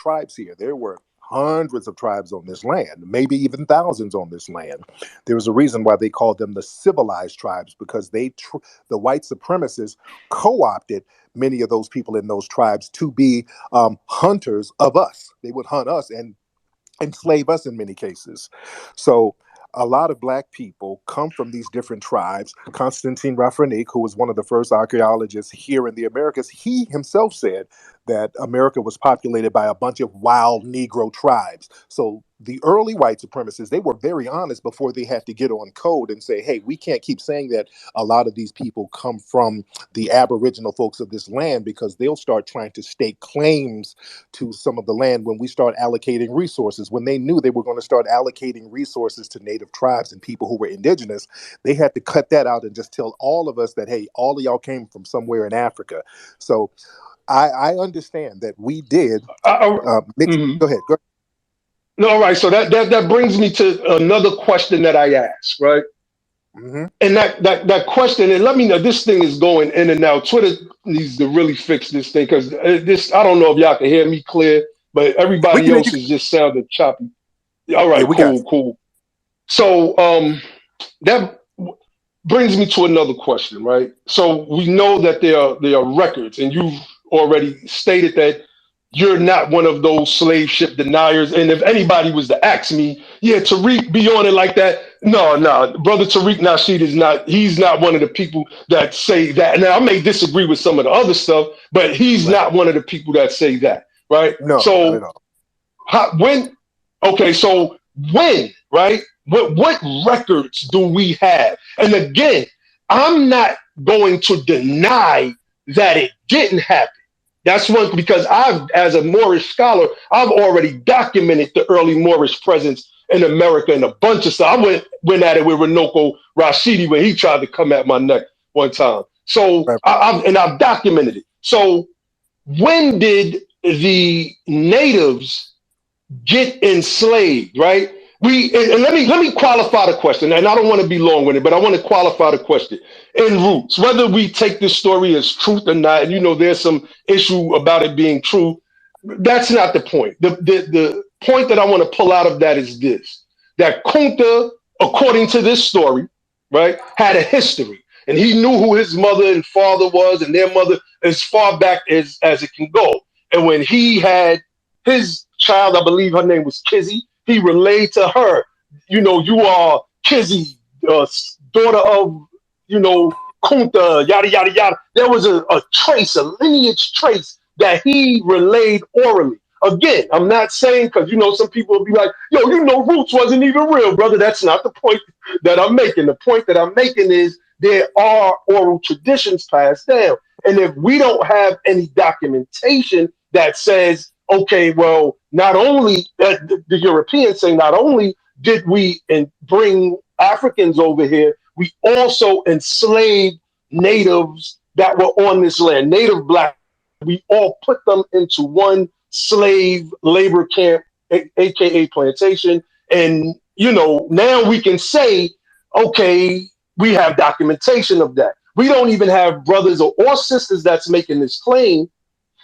tribes here. There were hundreds of tribes on this land, maybe even thousands on this land. There was a reason why they called them the civilized tribes, because the white supremacists co-opted many of those people in those tribes to be hunters of us. They would hunt us and enslave us in many cases. So a lot of black people come from these different tribes. Constantine Rafranik, who was one of the first archaeologists here in the Americas, he himself said that America was populated by a bunch of wild Negro tribes. So the early white supremacists, they were very honest before they had to get on code and say, hey, we can't keep saying that a lot of these people come from the Aboriginal folks of this land, because they'll start trying to stake claims to some of the land when we start allocating resources. When they knew they were going to start allocating resources to native tribes and people who were indigenous, they had to cut that out and just tell all of us that, hey, all of y'all came from somewhere in Africa. So I understand that we did mix. Mhm. Go ahead. No, all right. So that brings me to another question that I asked, right? Mm-hmm. And that question, and let me know, this thing is going in and out. Twitter needs to really fix this thing, because this, I don't know if y'all can hear me clear, but We everybody can hear else you. is just sounding choppy. All Yeah, right, we got cool, cool. So that brings me to another question, right? So we know that there are records, and you've already stated that you're not one of those slave ship deniers. And if anybody was to ask me, yeah, Tariq be on it like that. No, brother Tariq Nasheed is not. He's not one of the people that say that. Now I may disagree with some of the other stuff, but he's right. not one of the people that say that, right? No, not at So all. when, okay, so when, right? What records do we have? And again, I'm not going to deny that it didn't happen. That's one, because I've, as a Moorish scholar, I've already documented the early Moorish presence in America and a bunch of stuff. I went at it with Renoko Rashidi when he tried to come at my neck one time. So Right. I've documented it. So when did the natives get enslaved, right? And let me qualify the question, and I don't want to be long with it, but I want to qualify the question in roots. Whether we take this story as truth or not, and there's some issue about it being true. That's not the point. The point that I want to pull out of that is this: that Kunta, according to this story, right, had a history, and he knew who his mother and father was, and their mother, as far back as it can go. And when he had his child, I believe her name was Kizzy, he relayed to her, you are Kizzy, daughter of, Kunta, yada, yada, yada. There was a trace, a lineage trace that he relayed orally. Again, I'm not saying, because, some people will be like, yo, Roots wasn't even real, brother. That's not the point that I'm making. The point that I'm making is there are oral traditions passed down. And if we don't have any documentation that says, okay, well, not only the Europeans say, not only did we bring Africans over here, we also enslaved natives that were on this land, native black. We all put them into one slave labor camp, aka plantation. And, now we can say, okay, we have documentation of that. We don't even have brothers or sisters that's making this claim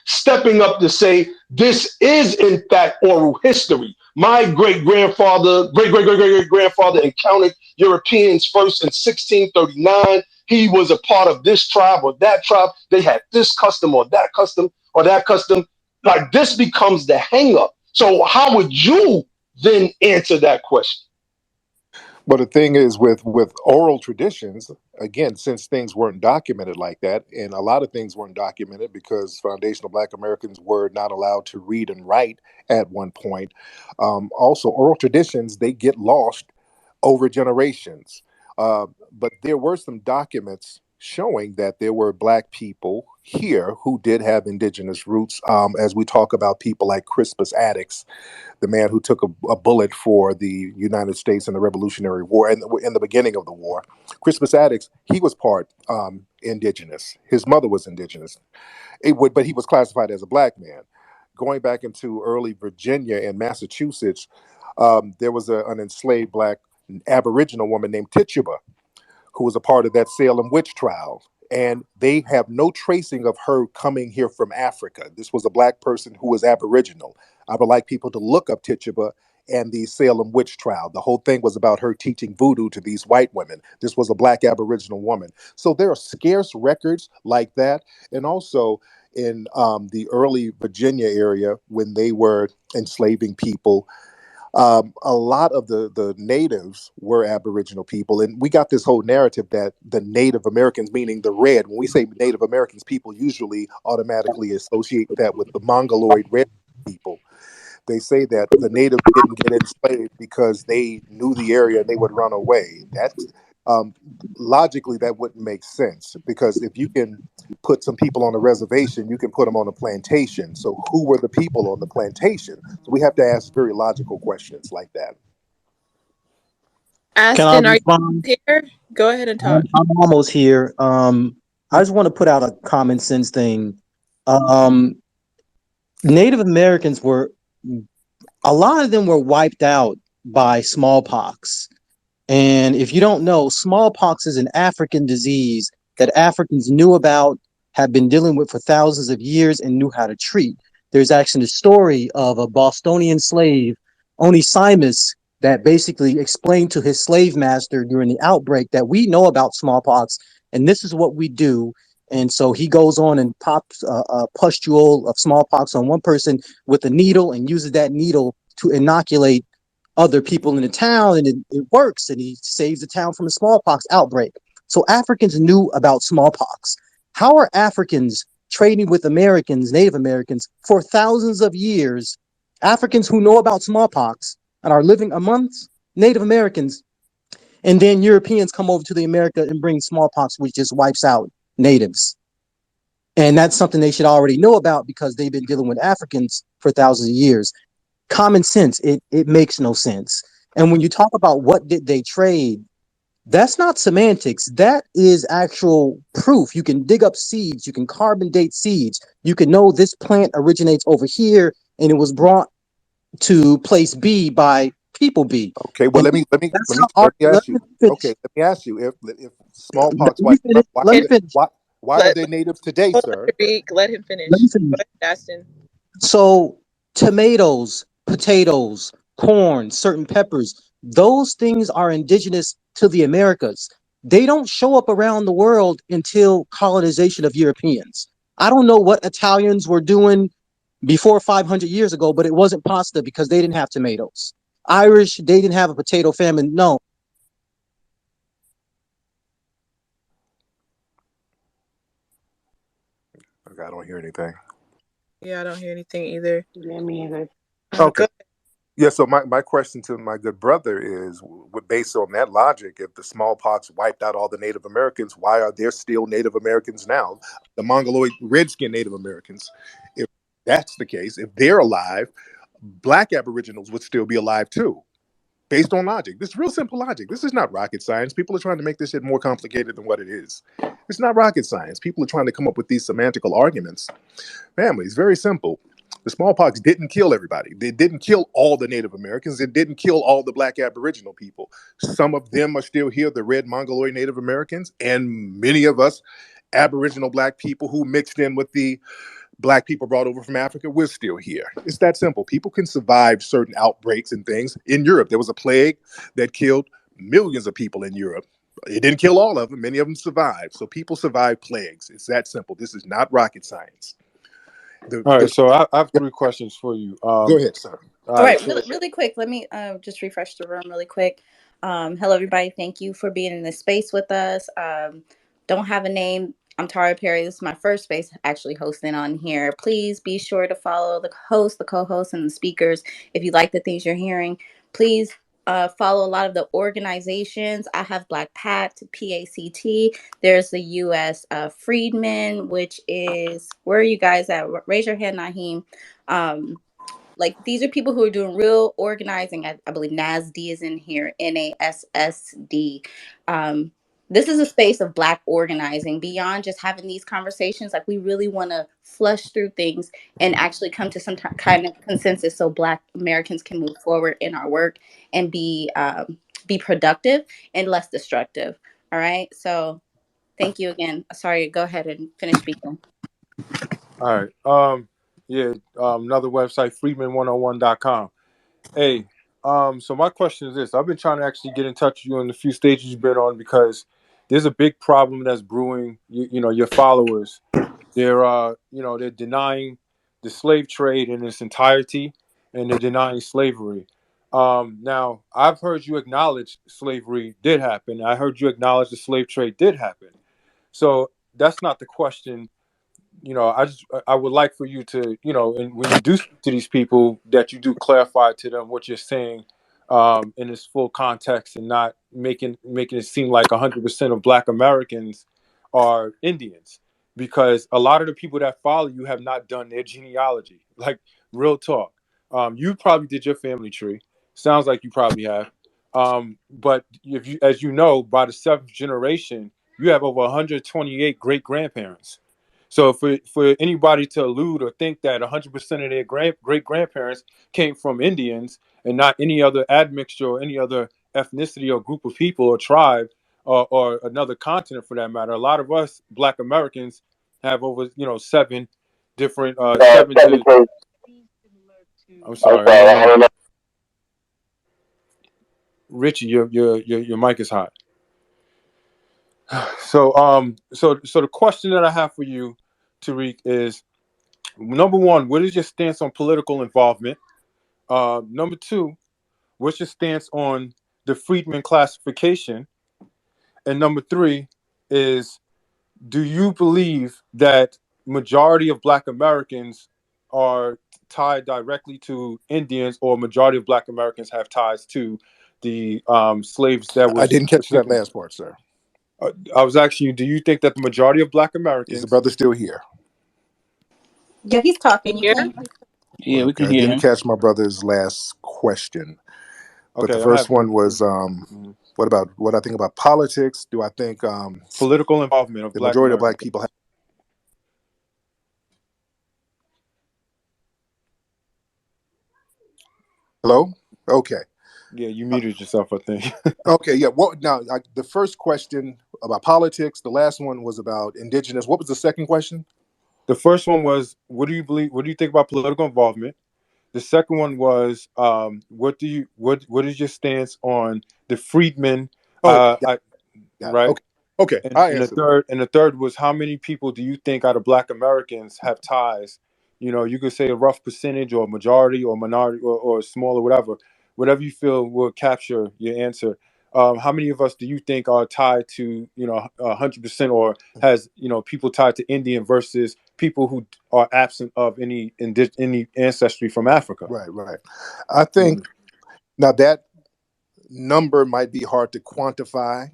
stepping up to say this is in fact oral history. My great grandfather, great grandfather encountered Europeans first in 1639. He was a part of this tribe or that tribe. They had this custom or that custom or that custom. Like, this becomes the hang up. So how would you then answer that question? But the thing is, with oral traditions, again, since things weren't documented like that, and a lot of things weren't documented because foundational Black Americans were not allowed to read and write at one point. Also, oral traditions, they get lost over generations. But there were some documents showing that there were Black people here who did have indigenous roots. As we talk about people like Crispus Attucks, the man who took a bullet for the United States in the Revolutionary War and in the beginning of the war. Crispus Attucks, he was part indigenous. His mother was indigenous, but he was classified as a Black man. Going back into early Virginia and Massachusetts, there was an enslaved Black Aboriginal woman named Tituba, who was a part of that Salem witch trial. and they have no tracing of her coming here from Africa. This was a black person who was Aboriginal. I would like people to look up Tituba and the Salem witch trial. The whole thing was about her teaching voodoo to these white women. This was a black Aboriginal woman. So there are scarce records like that. And also in the early Virginia area, when they were enslaving people, a lot of the natives were Aboriginal people, and we got this whole narrative that the Native Americans, meaning the red, when we say Native Americans, people usually automatically associate that with the Mongoloid red people. They say that the natives didn't get enslaved because they knew the area and they would run away. That's um, logically that wouldn't make sense, because if you can put some people on a reservation, you can put them on a plantation. So who were the people on the plantation? So we have to ask very logical questions like that. Can I Aston, are respond? you here? Go ahead and talk. I'm almost here. I just want to put out a common sense thing. Um, Native Americans were, a lot of them were wiped out by smallpox. And if you don't know, smallpox is an African disease that Africans knew about, have been dealing with for thousands of years, and knew how to treat. There's actually a story of a Bostonian slave, Onesimus, that basically explained to his slave master during the outbreak that we know about smallpox, and this is what we do. And so he goes on and pops a pustule of smallpox on one person with a needle, and uses that needle to inoculate other people in the town, and it works, and he saves the town from a smallpox outbreak. So Africans knew about smallpox. How are Africans trading with Americans, Native Americans, for thousands of years? Africans who know about smallpox and are living amongst Native Americans, and then Europeans come over to the America and bring smallpox, which just wipes out natives. And that's something they should already know about, because they've been dealing with Africans for thousands of years. Common sense, it makes no sense. And when you talk about what did they trade, that's not semantics. That is actual proof. You can dig up seeds, you can carbon date seeds, you can know this plant originates over here and it was brought to place B by people B. Okay, well And let that's me how let me let ask me you. Okay, finish. let me ask you, if Let smallpox me wiped finish. out, why Let are me they, finish. why are Let they natives today, hold on, sir? Tariq. Let him Let me finish. Go finish. ahead, Aston. So tomatoes, potatoes, corn, certain peppers, those things are indigenous to the Americas. They don't show up around the world until colonization of Europeans. I don't know what Italians were doing before 500 years ago, but it wasn't pasta because they didn't have tomatoes. Irish, they didn't have a potato famine. No. Okay, I don't hear anything. Yeah, I don't hear anything either. Yeah, me either. Okay. Go Yeah, so my question to my good brother is, based on that logic, if the smallpox wiped out all the Native Americans, why are there still Native Americans now? The Mongoloid redskin Native Americans. If that's the case, if they're alive, black Aboriginals would still be alive too, based on logic. This is real simple logic. This is not rocket science. People are trying to make this shit more complicated than what it is. It's not rocket science. People are trying to come up with these semantical arguments. Family, it's very simple. The smallpox didn't kill everybody. It didn't kill all the Native Americans. It didn't kill all the black Aboriginal people. Some of them are still here, the red Mongoloid Native Americans, and many of us Aboriginal black people who mixed in with the black people brought over from Africa, we're still here. It's that simple. People can survive certain outbreaks and things. In Europe, there was a plague that killed millions of people in Europe. It didn't kill all of them. Many of them survived. So people survive plagues. It's that simple. This is not rocket science. All right, The so I have three questions for you. Go ahead, sir. All All right, right, so really quick. Let me just refresh the room really quick. Hello, everybody. Thank you for being in this space with us. Don't have a name. I'm Tara Perry. This is my first space actually hosting on here. Please be sure to follow the host, the co-host, and the speakers. If you like the things you're hearing, please follow a lot of the organizations. I have Black Pact, PACT. There's the U.S. Freedmen, which is, where are you guys at? Raise your hand, Naheem. Um, like, these are people who are doing real organizing. I believe NASD is in here, NASSD. Um, this is a space of Black organizing beyond just having these conversations. Like, we really want to flush through things and actually come to some kind of consensus so Black Americans can move forward in our work and be productive and less destructive. All right. So Thank you again. Sorry, go ahead and finish speaking. All right. Another website, Freedmen101.com. Hey, so my question is this. I've been trying to actually get in touch with you on the few stages you've been on because there's a big problem that's brewing. Your followers. They're denying the slave trade in its entirety, and they're denying slavery. Now, I've heard you acknowledge slavery did happen. I heard you acknowledge the slave trade did happen. So that's not the question. I would like for you to, and when you do speak to these people, that you do clarify to them what you're saying in its full context, and not making it seem like 100% of Black Americans are Indians, because a lot of the people that follow you have not done their genealogy. Like, real talk. You probably did your family tree. Sounds like you probably have. But if you, as you know, by the seventh generation, you have over 128 great grandparents. So for anybody to allude or think that 100% of their great grandparents came from Indians and not any other admixture or any other ethnicity or group of people or tribe, or another continent for that matter, a lot of us Black Americans have over seven different seven to. I'm sorry, I don't know. Richie, your mic is hot. So the question that I have for you, Tariq, is, number one, what is your stance on political involvement? Number two, what's your stance on the Freedmen classification? And number three is, do you believe that majority of Black Americans are tied directly to Indians, or majority of Black Americans have ties to the slaves that I was didn't catch that taken? last part, sir. I was asking you, do you think that the majority of Black Is the Americans? brother still here? Yeah, he's talking. You Here? can. Yeah, we can I hear didn't him. catch my brother's last question. But the Okay, I first have one was what I think about politics. Do I think political involvement of the Black majority of Americans. Black people have... Hello? Okay. Yeah, you muted yourself, I think. Okay, yeah. The first question about politics, the last one was about indigenous. What was the second question? The first one was, what do you believe? What do you think about political involvement? The second one was, what is your stance on the freedmen? Oh, okay, got it. Right. Okay. Okay, And, I and the answered. third was, how many people do you think out of Black Americans have ties? You could say a rough percentage or majority or minority, or small, or whatever you feel will capture your answer. How many of us do you think are tied to 100%, or has people tied to Indian versus people who are absent of any ancestry from Africa? Right. I think Mhm. now that number might be hard to quantify,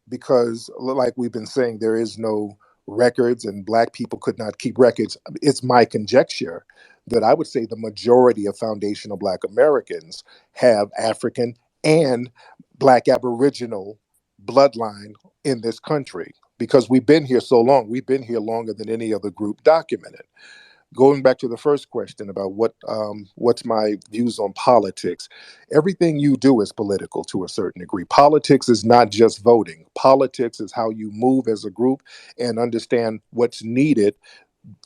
because like we've been saying, there is no records and Black people could not keep records. It's my conjecture that I would say the majority of foundational Black Americans have African and Black Aboriginal bloodline in this country, because we've been here so long. We've been here longer than any other group documented. Going back to the first question about what's my views on politics, everything you do is political to a certain degree. Politics is not just voting. Politics is how you move as a group and understand what's needed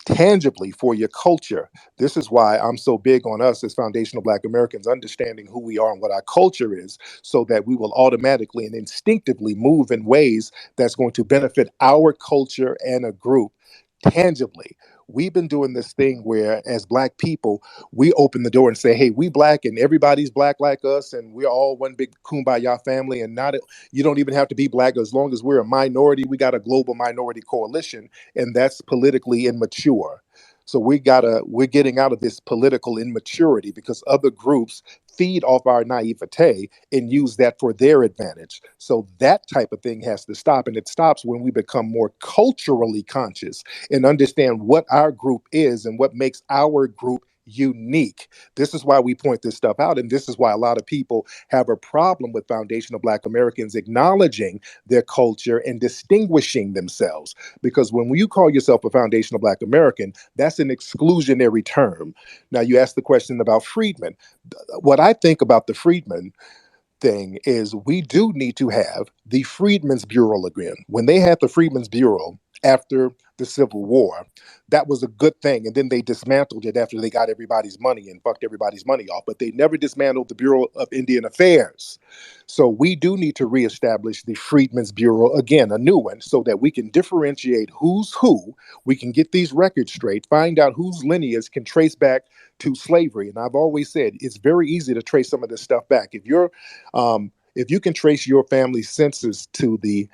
tangibly for your culture. This is why I'm so big on us as foundational Black Americans understanding who we are and what our culture is, so that we will automatically and instinctively move in ways that's going to benefit our culture and a group tangibly. We've been doing this thing where, as Black people, we open the door and say, hey, we Black and everybody's Black like us, and we're all one big kumbaya family. And not you don't even have to be Black. As long as we're a minority, we got a global minority coalition, and that's politically immature. So we're getting out of this political immaturity, because other groups feed off our naivete and use that for their advantage. So that type of thing has to stop. And it stops when we become more culturally conscious and understand what our group is and what makes our group unique. This is why we point this stuff out. And this is why a lot of people have a problem with foundational Black Americans acknowledging their culture and distinguishing themselves. Because when you call yourself a foundational Black American, that's an exclusionary term. Now, you asked the question about freedmen. What I think about the freedmen, thing is we do need to have the Freedmen's Bureau again. When they had the Freedmen's Bureau after the Civil War, that was a good thing. And then they dismantled it after they got everybody's money and fucked everybody's money off. But they never dismantled the Bureau of Indian Affairs. So we do need to reestablish the Freedmen's Bureau again, a new one, so that we can differentiate who's who. We can get these records straight, find out whose lineage can trace back to slavery. And I've always said it's very easy to trace some of this stuff back. If you can trace your family census to the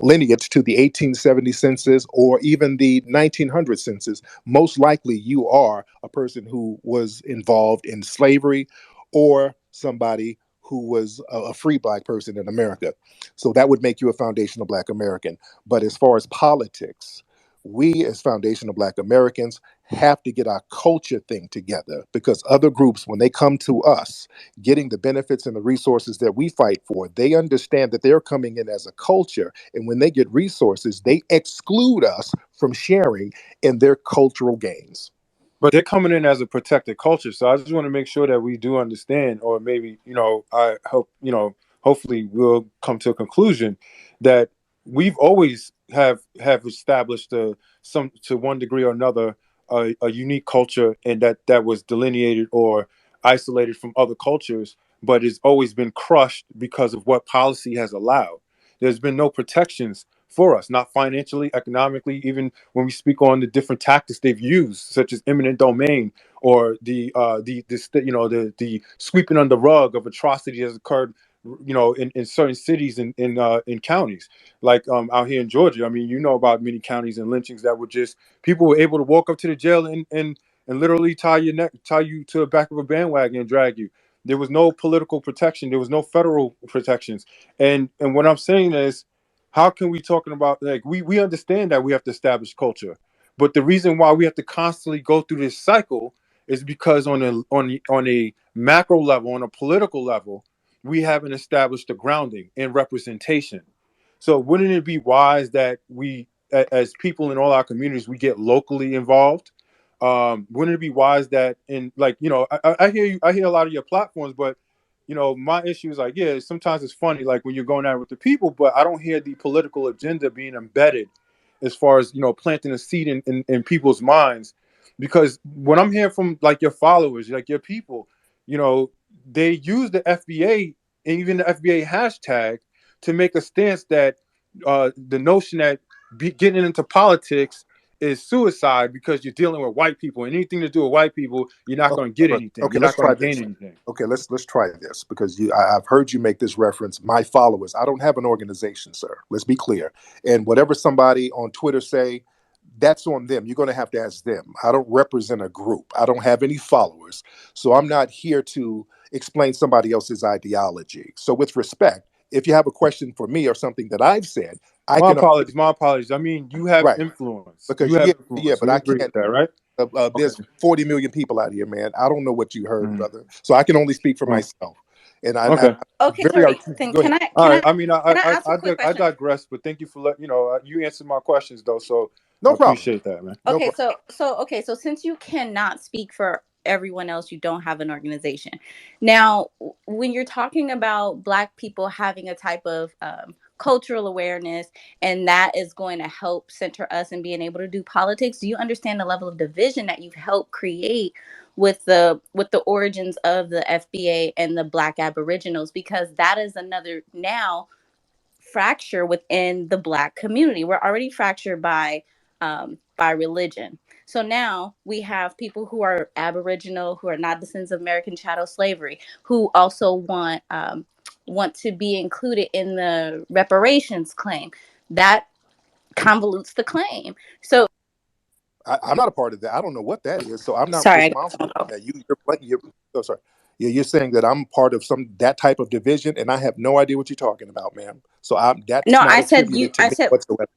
lineage to the 1870 census or even the 1900 census, most likely you are a person who was involved in slavery or somebody who was a free black person in America. So that would make you a foundational black American. But as far as politics, we as foundational black Americans have to get our culture thing together, because other groups, when they come to us getting the benefits and the resources that we fight for, they understand that they're coming in as a culture, and when they get resources they exclude us from sharing in their cultural gains. But they're coming in as a protected culture. So I just want to make sure that we do understand, or maybe, I hope, hopefully we'll come to a conclusion that we've always have established some, to one degree or another, a unique culture, and that was delineated or isolated from other cultures, but it's always been crushed because of what policy has allowed. There's been no protections for us, not financially, economically, even when we speak on the different tactics they've used, such as eminent domain, or the sweeping under the rug of atrocity that has occurred, in certain cities and in counties, like out here in Georgia. I mean, you know about many counties and lynchings that were just, people were able to walk up to the jail and literally tie you to the back of a bandwagon and drag you. There was no political protection. There was no federal protections. And what I'm saying is, how can we talking about, like, we understand that we have to establish culture, but the reason why we have to constantly go through this cycle is because on a macro level, on a political level, we haven't established the grounding and representation. So wouldn't it be wise that we, as people in all our communities, we get locally involved? Wouldn't it be wise that, in, like, I hear you, I hear a lot of your platforms, but my issue is, like, yeah, sometimes it's funny, like when you're going out with the people, but I don't hear the political agenda being embedded as far as, planting a seed in people's minds. Because what I'm hearing from, like, your followers, like your people, you know, they use the FBA and even the FBA hashtag to make a stance that the notion that getting into politics is suicide because you're dealing with white people, and anything to do with white people, you're not Okay, going to get look, anything. okay, You're let's not going try to gain this. anything. Okay, let's try this, because I've heard you make this reference. My followers, I don't have an organization, sir. Let's be clear. And whatever somebody on Twitter say, that's on them. You're going to have to ask them. I don't represent a group. I don't have any followers, so I'm not here to explain somebody else's ideology. So, with respect, if you have a question for me or something that I've said, I My can. apologies. My apologies. I mean, you have Right, influence. You because have yeah, influence. but We I agree can't. with that, right? Okay. There's 40 million people out here, man. I don't know what you heard, Mm. brother. So I can only speak for Well, myself. And I'm okay. Okay, very sorry. articulate. Then Go ahead. All right. I mean, can I ask a quick I question? digress, but thank you for letting, you answered my questions though, so I No problem. appreciate that, man. No Okay, problem. so since you cannot speak for everyone else, you don't have an organization. Now, when you're talking about Black people having a type of cultural awareness, and that is going to help center us and being able to do politics, do you understand the level of division that you've helped create with the origins of the FBA and the Black Aboriginals? Because that is another now fracture within the Black community. We're already fractured by religion. So now we have people who are Aboriginal, who are not descendants of American chattel slavery, who also want to be included in the reparations claim. That convolutes the claim. So I'm not a part of that. I don't know what that is. So I'm not sorry, I got responsible phone call. for that. You're oh, sorry. Yeah, you're saying that I'm part of some that type of division, and I have no idea what you're talking about, ma'am. So that's No, not I said you. attributed to I me said whatsoever.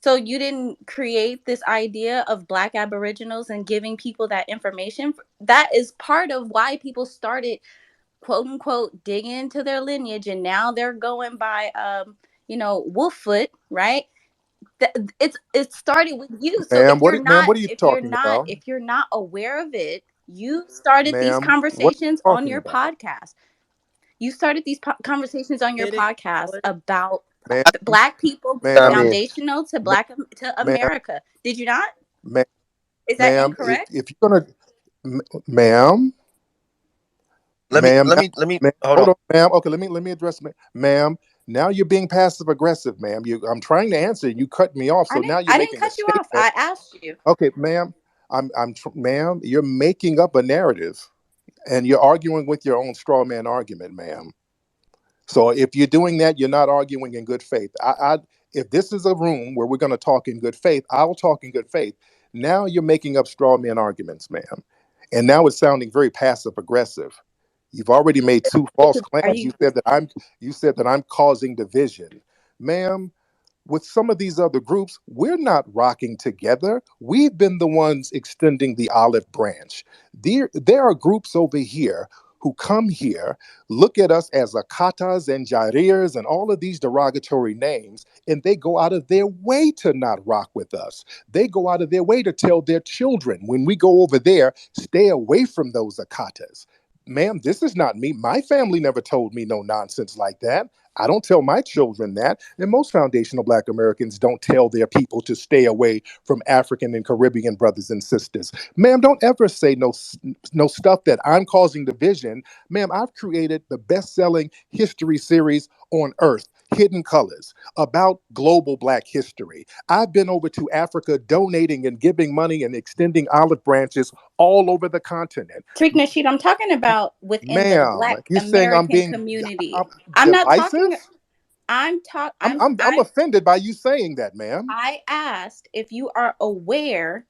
so. You didn't create this idea of Black Aboriginals and giving people that information. That is part of why people started, quote unquote, digging into their lineage, and now they're going by Wolffoot, right? It started with you. So Ma'am, ma'am, what are you talking about? if you're not aware of it, you started these Ma'am, what are you conversations on talking your about? podcast. You started these conversations on your It is podcast valid. about Ma'am, Black people being I ma'am, mean, foundational to ma'am, to ma'am, America. Did you not? ma'am, Is that ma'am, incorrect? if you're gonna, ma'am, ma'am, Let me ma'am, hold hold on. on, ma'am. Okay, let me address, ma'am. Now you're being passive aggressive, ma'am. I'm trying to answer, and you cut me off. So now you're I didn't making a cut you off. statement. I asked you. Okay, ma'am, ma'am, you're making up a narrative, and you're arguing with your own straw man argument, ma'am. So if you're doing that, you're not arguing in good faith. If this is a room where we're going to talk in good faith, I'll talk in good faith. Now you're making up straw man arguments, ma'am, and now it's sounding very passive aggressive. You've already made two false Are claims. you? You said that I'm causing division, ma'am. With some of these other groups, we're not rocking together. We've been the ones extending the olive branch. There are groups over here who come here, look at us as Akatas and Jairs and all of these derogatory names, and they go out of their way to not rock with us. They go out of their way to tell their children, when we go over there, stay away from those Akatas. Ma'am, this is not me. My family never told me no nonsense like that. I don't tell my children that. And most foundational Black Americans don't tell their people to stay away from African and Caribbean brothers and sisters. Ma'am, don't ever say no stuff that I'm causing division. Ma'am, I've created the best-selling history series on earth, Hidden Colors, about global Black history. I've been over to Africa donating and giving money and extending olive branches all over the continent. Trick Nasheed, I'm talking about within the Ma'am, Black you're saying I'm American being community. I'm I'm not divisive? talking. I'm talk. I'm offended by you saying that, ma'am. I asked if you are aware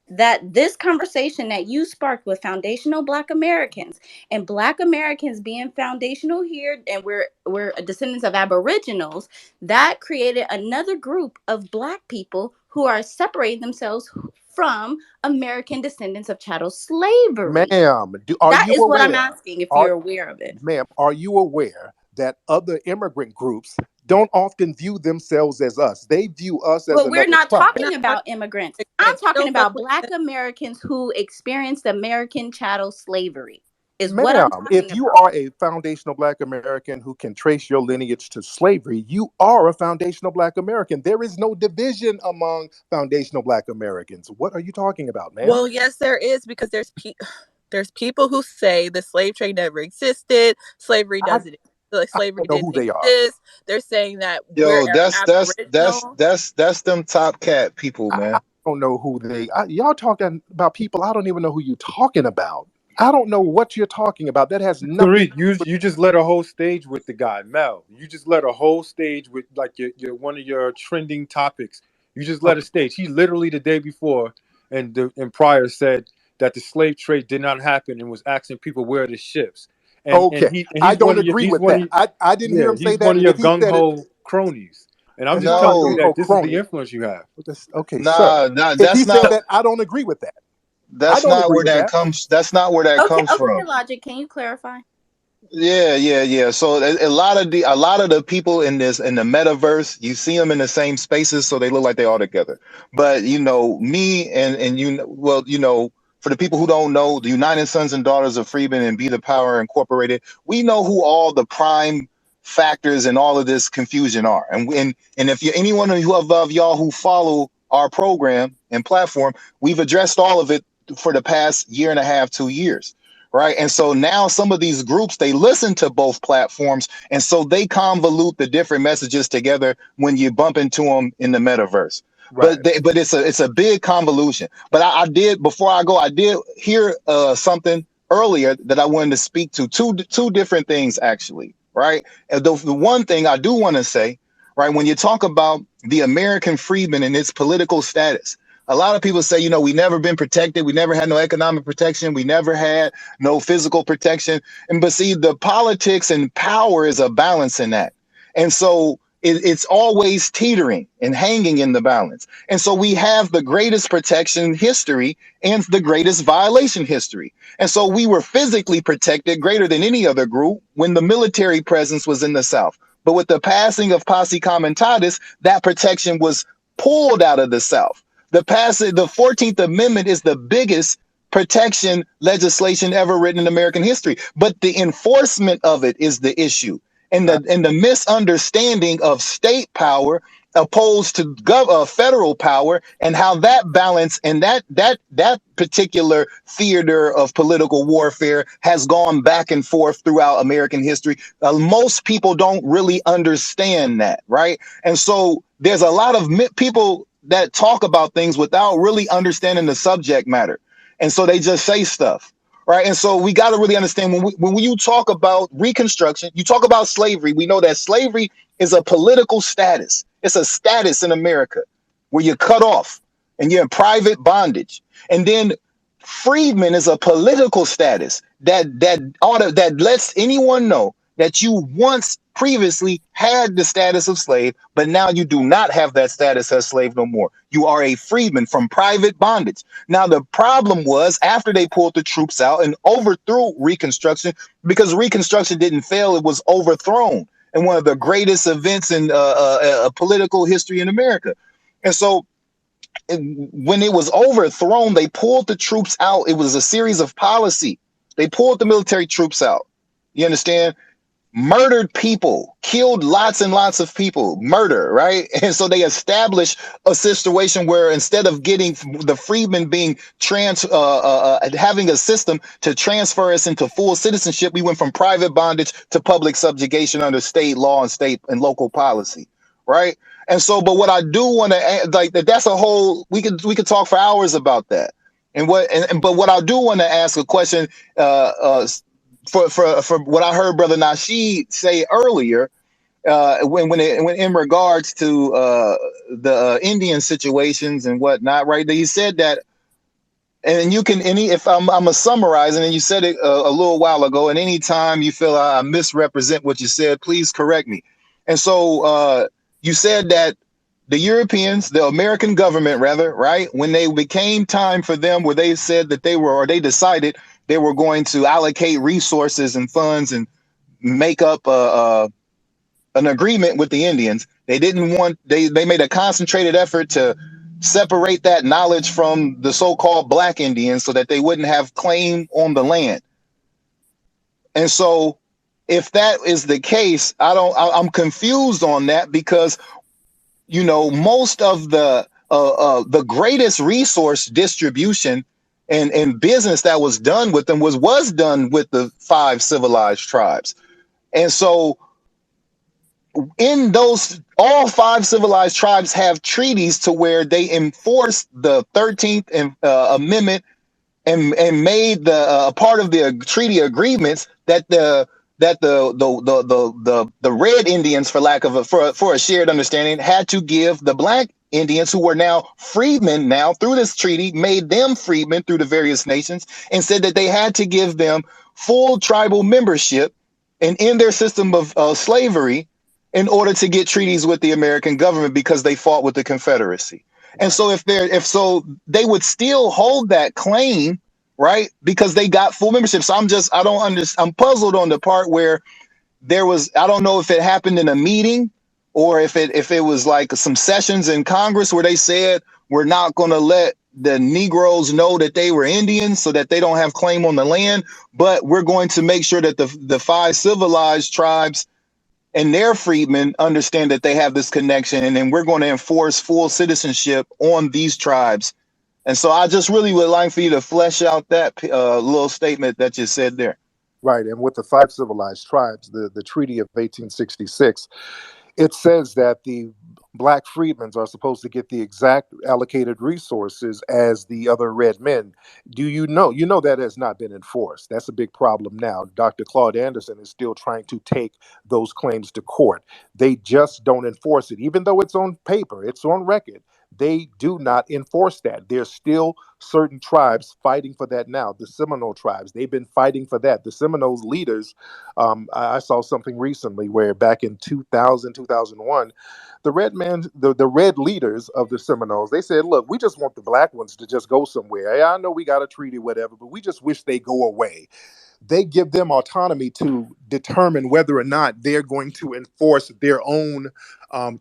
that this conversation that you sparked with foundational Black Americans and Black Americans being foundational here, and we're descendants of Aboriginals, that created another group of Black people who are separating themselves from American descendants of chattel slavery. Ma'am, are That you is what I'm aware? asking, if Are you're aware of it. Ma'am, are you aware that other immigrant groups don't often view themselves as us? They view us as But we're another not We're tribe. talking not talking about immigrants. about I'm immigrants. We talking don't fuck about with Black them. Americans who experienced American chattel slavery, is what I'm Ma'am, talking if you about. are a foundational Black American who can trace your lineage to slavery, you are a foundational Black American. There is no division among foundational Black Americans. What are you talking about, ma'am? Well, yes, there is, because there's people who say the slave trade never existed, slavery I, doesn't, like I slavery don't know who didn't they are. exist. They're saying that we're Yo, that's that's aboriginal. that's that's them top cat people, I man. don't know who y'all talking about people. I don't even know who you talking about. I don't know what you're talking about. That has nothing. Tariq, you just led a whole stage with the guy Mel. You just led a whole stage with like your one of your trending topics. You just led a stage. He literally the day before and prior said that the slave trade did not happen and was asking people where are the ships. And Okay, I he's don't one of your agree with that. I didn't hear yeah, him say he's that, one of and your if he gung said it, ho cronies. And I'm that's just not a telling you No, gung ho that this is the crony. influence you have. Okay, sir. nah, If he that's said not that, I don't agree with that. I that's don't not agree where with that that. comes. That's not where that Okay, comes okay, from. Logic, can you clarify? Yeah. So a lot of the people in the metaverse, you see them in the same spaces, so they look like they all together. But me and well, for the people who don't know, the United Sons and Daughters of Freedmen and Be the Power Incorporated, we know who all the prime factors in all of this confusion are. And if you're anyone of y'all who follow our program and platform, we've addressed all of it for the past year and a half, 2 years. Right. And so now some of these groups, they listen to both platforms. And so they convolute the different messages together when you bump into them in the metaverse. Right. But it's a big convolution. But I did, before I go, I did hear something earlier that I wanted to speak to. Two different things, actually. Right. And the one thing I do want to say, right, when you talk about the American freedman and its political status, a lot of people say, we never been protected. We never had no economic protection. We never had no physical protection. But see, the politics and power is a balance in that. And so it's always teetering and hanging in the balance. And so we have the greatest protection history and the greatest violation history. And so we were physically protected greater than any other group when the military presence was in the South. But with the passing of Posse Comitatus, that protection was pulled out of the South. The 14th Amendment is the biggest protection legislation ever written in American history. But the enforcement of it is the issue, and the misunderstanding of state power opposed to federal power, and how that balance and that particular theater of political warfare has gone back and forth throughout American history. Most people don't really understand that, right? And so there's a lot of people that talk about things without really understanding the subject matter, and so they just say stuff. Right. And so we got to really understand when you talk about Reconstruction, you talk about slavery. We know that slavery is a political status. It's a status in America where you're cut off and you're in private bondage. And then freedmen is a political status that lets anyone know that you once previously had the status of slave, but now you do not have that status as slave no more. You are a freedman from private bondage. Now, the problem was after they pulled the troops out and overthrew Reconstruction, because Reconstruction didn't fail, it was overthrown in one of the greatest events in political history in America. And so when it was overthrown, they pulled the troops out. It was a series of policy. They pulled the military troops out. You understand? Murdered people, killed lots and lots of people, murder, right? And so they established a situation where instead of getting the freedmen being having a system to transfer us into full citizenship, we went from private bondage to public subjugation under state law and state and local policy, right? And so, but what I do want to that's a whole, we could talk for hours about that. And but what I do want to ask a question, for what I heard Brother Nasheed say earlier, when in regards to the Indian situations and whatnot, right? He said that, and you can if I'm a summarizing, and you said it a little while ago, and any time you feel I misrepresent what you said, please correct me. And so you said that the Europeans, the American government rather, right, when they became time for them where they said that they decided they were going to allocate resources and funds and make up an agreement with the Indians. They made a concentrated effort to separate that knowledge from the so-called Black Indians so that they wouldn't have claim on the land. And so if that is the case, I'm confused on that, because most of the greatest resource distribution and business that was done with them was done with the 5 civilized tribes. And so in those, all 5 civilized tribes have treaties to where they enforce the 13th Amendment and made the part of the treaty agreements that the red Indians, for lack of for a shared understanding, had to give the Black Indians, who were now freedmen now through this treaty, made them freedmen through the various nations, and said that they had to give them full tribal membership and end their system of slavery in order to get treaties with the American government, because they fought with the Confederacy. And so if they would still hold that claim, right? Because they got full membership. So I don't understand. I'm puzzled on the part where there was, I don't know if it happened in a meeting or if it was like some sessions in Congress where they said, we're not going to let the Negroes know that they were Indians so that they don't have claim on the land, but we're going to make sure that the 5 civilized tribes and their freedmen understand that they have this connection, and then we're going to enforce full citizenship on these tribes. And so I just really would like for you to flesh out that little statement that you said there. Right. And with the 5 civilized tribes, the Treaty of 1866, it says that the Black freedmen are supposed to get the exact allocated resources as the other red men. Do you know? You know that has not been enforced. That's a big problem now. Dr. Claude Anderson is still trying to take those claims to court. They just don't enforce it, even though it's on paper, it's on record. They do not enforce that. There's still certain tribes fighting for that now. The Seminole tribes, they've been fighting for that. The Seminoles leaders, I saw something recently where back in 2000, 2001, the red leaders of the Seminoles, they said, look, we just want the Black ones to just go somewhere. Yeah, I know we got a treaty, whatever, but we just wish they go away. They give them autonomy to determine whether or not they're going to enforce their own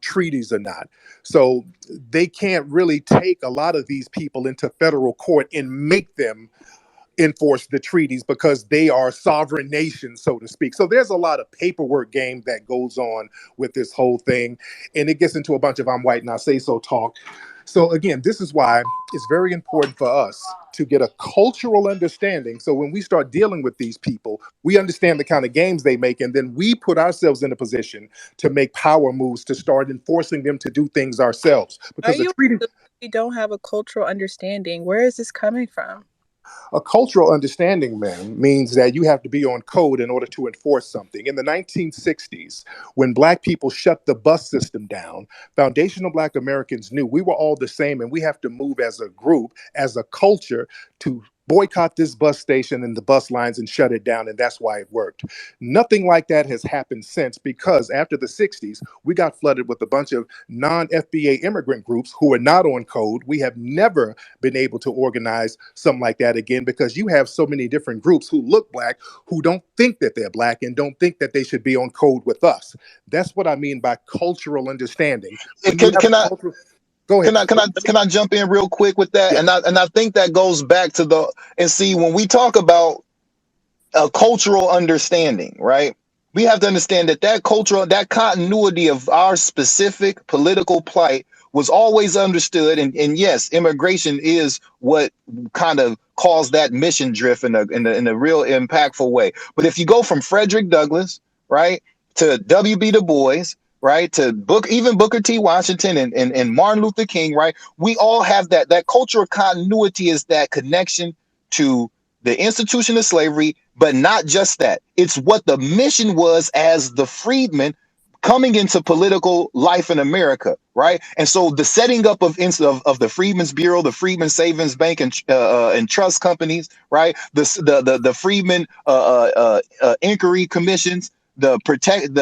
treaties or not. So they can't really take a lot of these people into federal court and make them enforce the treaties because they are sovereign nations, so to speak. So there's a lot of paperwork game that goes on with this whole thing, and it gets into a bunch of "I'm white and I say so" talk. So again, this is why it's very important for us to get a cultural understanding. So when we start dealing with these people, we understand the kind of games they make, and then we put ourselves in a position to make power moves to start enforcing them to do things ourselves. Are Because the you treaty, we don't have a cultural understanding? Where is this coming from? a cultural understanding, man, means that you have to be on code in order to enforce something. In the 1960s, when Black people shut the bus system down, foundational Black Americans knew we were all the same and we have to move as a group, as a culture, to boycott this bus station and the bus lines and shut it down. And that's why it worked. Nothing like that has happened since, because after the 60s, we got flooded with a bunch of non FBA immigrant groups who are not on code. We have never been able to organize something like that again, because you have so many different groups who look Black, who don't think that they're Black and don't think that they should be on code with us. That's what I mean by cultural understanding. When you Can have can a I cultural, go ahead. can I jump in real quick with that? Yeah. And I think that goes back to the and see when we talk about a cultural understanding, right? We have to understand that that continuity of our specific political plight was always understood, and yes, immigration is what kind of caused that mission drift in a real impactful way. But if you go from Frederick Douglass, right, to W.B. Du Bois, right, to even Booker T. Washington and Martin Luther King, right, we all have that cultural continuity is that connection to the institution of slavery, but not just that. It's what the mission was as the freedmen coming into political life in America, right? And so the setting up of the Freedmen's Bureau, the Freedmen Savings Bank and trust companies, right? The Freedmen inquiry commissions, protection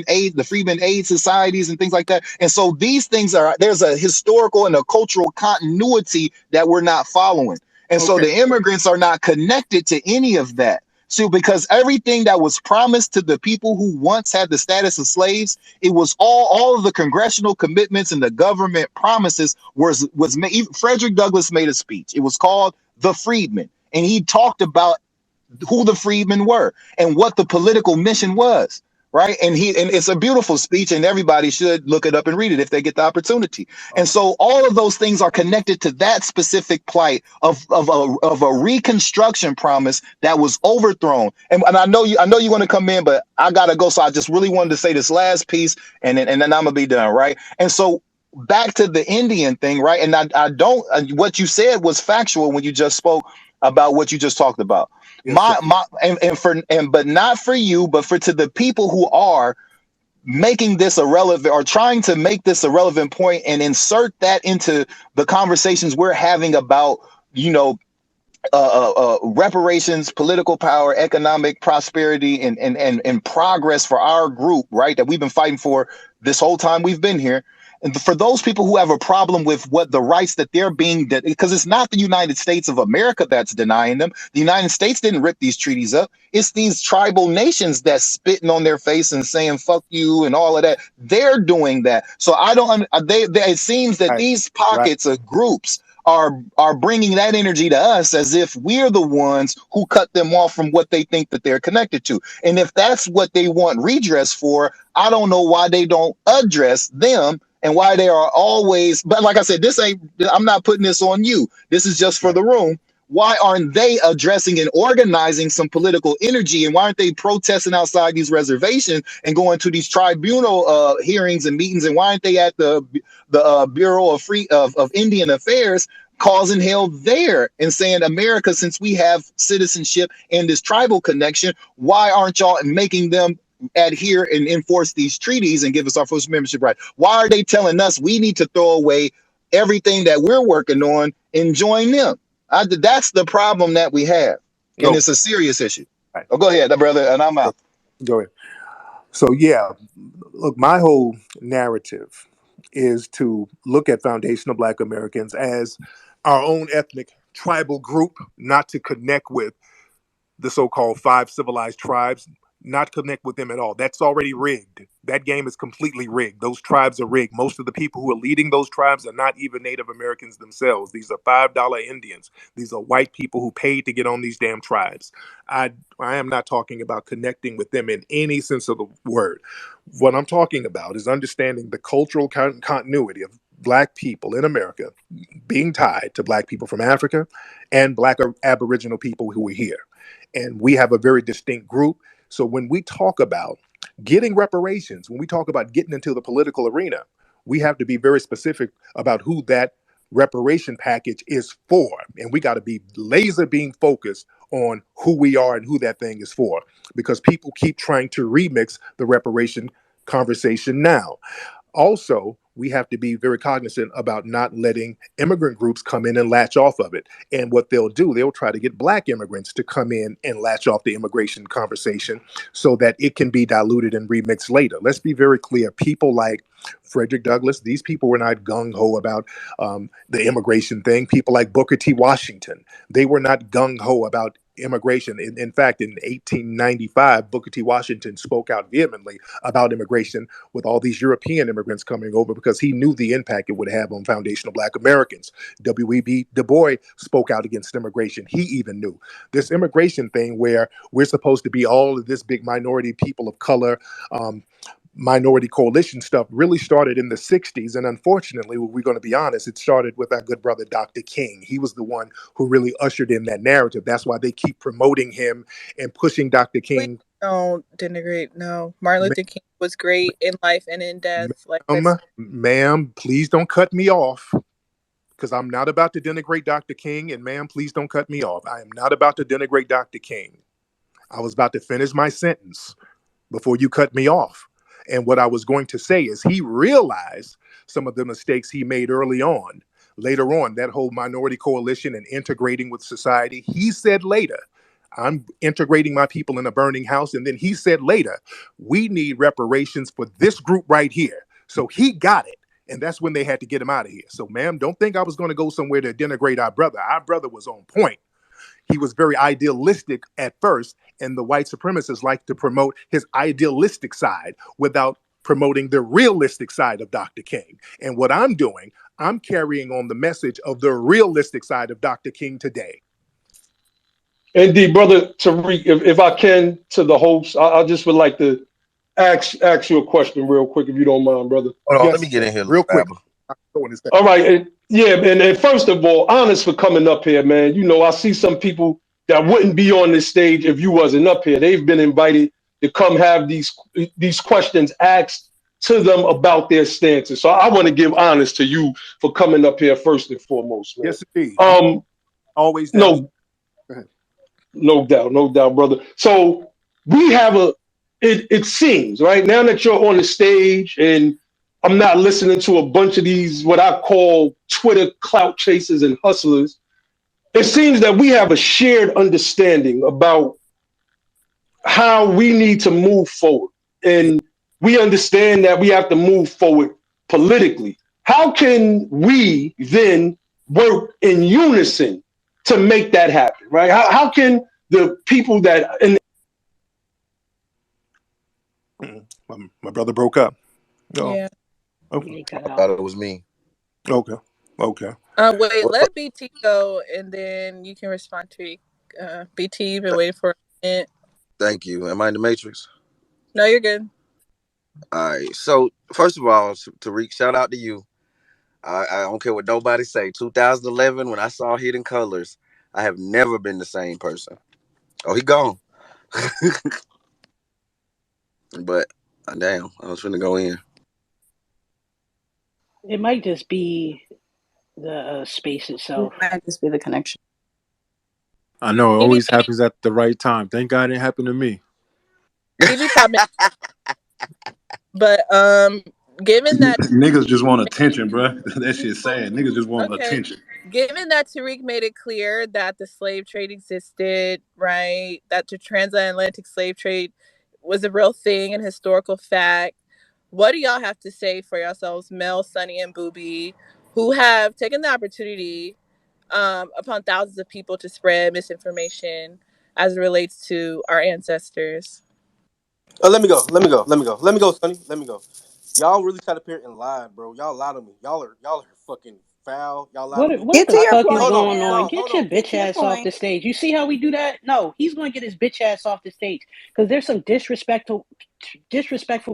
aid, the Freedmen aid societies and things like that. And so these things there's a historical and a cultural continuity that we're not following. And so Okay. the immigrants are not connected to any of that. So because everything that was promised to the people who once had the status of slaves, it was all of the congressional commitments and the government promises was made. Frederick Douglass made a speech. It was called The Freedmen. And he talked about who the freedmen were and what the political mission was, right? And it's a beautiful speech, and everybody should look it up and read it if they get the opportunity. And so all of those things are connected to that specific plight of a reconstruction promise that was overthrown. And I know you want to come in, but I gotta go. So I just really wanted to say this last piece, and then I'm gonna be done, right? And so back to the Indian thing, right? And I don't what you said was factual when you just spoke about what you just talked about. Yes, sir. But not for you, but for to the people who are making this irrelevant or trying to make this a relevant point and insert that into the conversations we're having about, reparations, political power, economic prosperity, and progress for our group, right? That we've been fighting for this whole time we've been here. And for those people who have a problem with what the rights that they're being, because it's not the United States of America that's denying them. The United States didn't rip these treaties up. It's these tribal nations that's spitting on their face and saying "fuck you" and all of that. They're doing that. So I don't. It seems that Right. these Right. pockets of groups are bringing that energy to us as if we're the ones who cut them off from what they think that they're connected to. And if that's what they want redress for, I don't know why they don't address them and why they are always. But like I said, I'm not putting this on you. This is just for Right. the room. Why aren't they addressing and organizing some political energy? And why aren't they protesting outside these reservations and going to these tribunal hearings and meetings? And why aren't they at the Bureau of Indian Affairs causing hell there and saying, America, since we have citizenship and this tribal connection, why aren't y'all making them adhere and enforce these treaties and give us our first membership right? Why are they telling us we need to throw away everything that we're working on and join them? That's the problem that we have, and Go. it's a serious issue. Right. Oh, go ahead, brother, and I'm Go, out. go ahead. So yeah, look, my whole narrative is to look at foundational Black Americans as our own ethnic tribal group, not to connect with the so-called five civilized tribes. not connect with them at all. That's already rigged. That game is completely rigged. Those tribes are rigged. Most of the people who are leading those tribes are not even Native Americans themselves. These are $5 Indians. These are white people who paid to get on these damn tribes. I am not talking about connecting with them in any sense of the word. What I'm talking about is understanding the cultural continuity of Black people in America being tied to Black people from Africa and Black Aboriginal people who are here. And we have a very distinct group. So when we talk about getting reparations, when we talk about getting into the political arena, we have to be very specific about who that reparation package is for. And we got to be laser beam focused on who we are and who that thing is for, because people keep trying to remix the reparation conversation now. Also, we have to be very cognizant about not letting immigrant groups come in and latch off of it. And what they'll do, they'll try to get Black immigrants to come in and latch off the immigration conversation so that it can be diluted and remixed later. Let's be very clear. People like Frederick Douglass, these people were not gung ho about the immigration thing. People like Booker T. Washington, they were not gung ho about immigration. In fact, in 1895, Booker T. Washington spoke out vehemently about immigration with all these European immigrants coming over because he knew the impact it would have on foundational Black Americans. W.E.B. Du Bois spoke out against immigration. He even knew this immigration thing where we're supposed to be all of this big minority people of color. Minority coalition stuff really started in the 60s. And unfortunately, we're going to be honest, it started with our good brother, Dr. King. He was the one who really ushered in that narrative. That's why they keep promoting him and pushing Dr. Please King. don't denigrate. No, Martin Luther King was great in life and in death. Like Ma'am, please don't cut me off, because I'm not about to denigrate Dr. King. And ma'am, please don't cut me off. I am not about to denigrate Dr. King. I was about to finish my sentence before you cut me off. And what I was going to say is he realized some of the mistakes he made early on. Later on, that whole minority coalition and integrating with society, he said later, I'm integrating my people in a burning house. And then he said later, we need reparations for this group right here. So he got it. And that's when they had to get him out of here. So, ma'am, don't think I was going to go somewhere to denigrate our brother. Our brother was on point. He was very idealistic at first, and the white supremacists like to promote his idealistic side without promoting the realistic side of Dr. King. And what I'm doing, I'm carrying on the message of the realistic side of Dr. King today. Indeed, brother Tariq, if I can, to the host, I just would like to ask you a question real quick, if you don't mind, brother. Hold on, let me Yes, get in here, real quick. Babel. All right. And first of all, honest for coming up here, man. You know, I see some people that wouldn't be on this stage if you wasn't up here. They've been invited to come have these questions asked to them about their stances. So I want to give honest to you for coming up here first and foremost, man. Yes, indeed. Always down. No doubt, brother. So we have it seems, right, now that you're on the stage and I'm not listening to a bunch of these, what I call Twitter clout chasers and hustlers, it seems that we have a shared understanding about how we need to move forward. And we understand that we have to move forward politically. How can we then work in unison to make that happen, right? How can the people that... My brother broke up. Oh. Yeah. Okay. I thought it was me. Okay. Wait, let BT go, and then you can respond to BT. You've been waiting for a minute. Thank you. Am I in the Matrix? No, you're good. All right. So, first of all, Tariq, shout out to you. I don't care what nobody say. 2011, when I saw Hidden Colors, I have never been the same person. Oh, he gone. But, damn, I was finna go in. It might just be the space itself. It might just be the connection. I know it always happens at the right time. Thank God it happened to me. He popping. But given that niggas just want attention, bro. That shit's sad. Niggas just want attention. Given that Tariq made it clear that the slave trade existed, right? That the transatlantic slave trade was a real thing and historical fact. What do y'all have to say for yourselves, Mel, Sonny, and Booby, who have taken the opportunity upon thousands of people to spread misinformation as it relates to our ancestors? Let me go. Let me go. Let me go. Let me go, Sonny. Let me go. Y'all really try to appear and lie, bro. Y'all lie to me. Y'all are fucking foul. Y'all lie to me. What Get to the I your fuck is point, hold on. going on? Sam. No, Get hold your on. Get bitch to your ass off the point. stage. You see how we do that? No, he's going to get his bitch ass off the stage because there's some disrespectful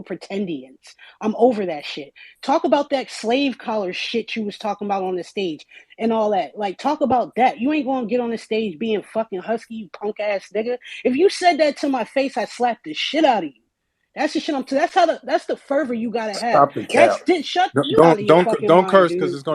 pretendians. I'm over that shit. Talk about that slave collar shit you was talking about on the stage and all that. Like, talk about that. You ain't going to get on the stage being fucking husky, you punk ass nigga. If you said that to my face, I slap the shit out of you. That's the shit I'm. That's the fervor you gotta have. Stop the cap. Shut you out of Don't your don't fucking don't mind, curse because dude. it's gonna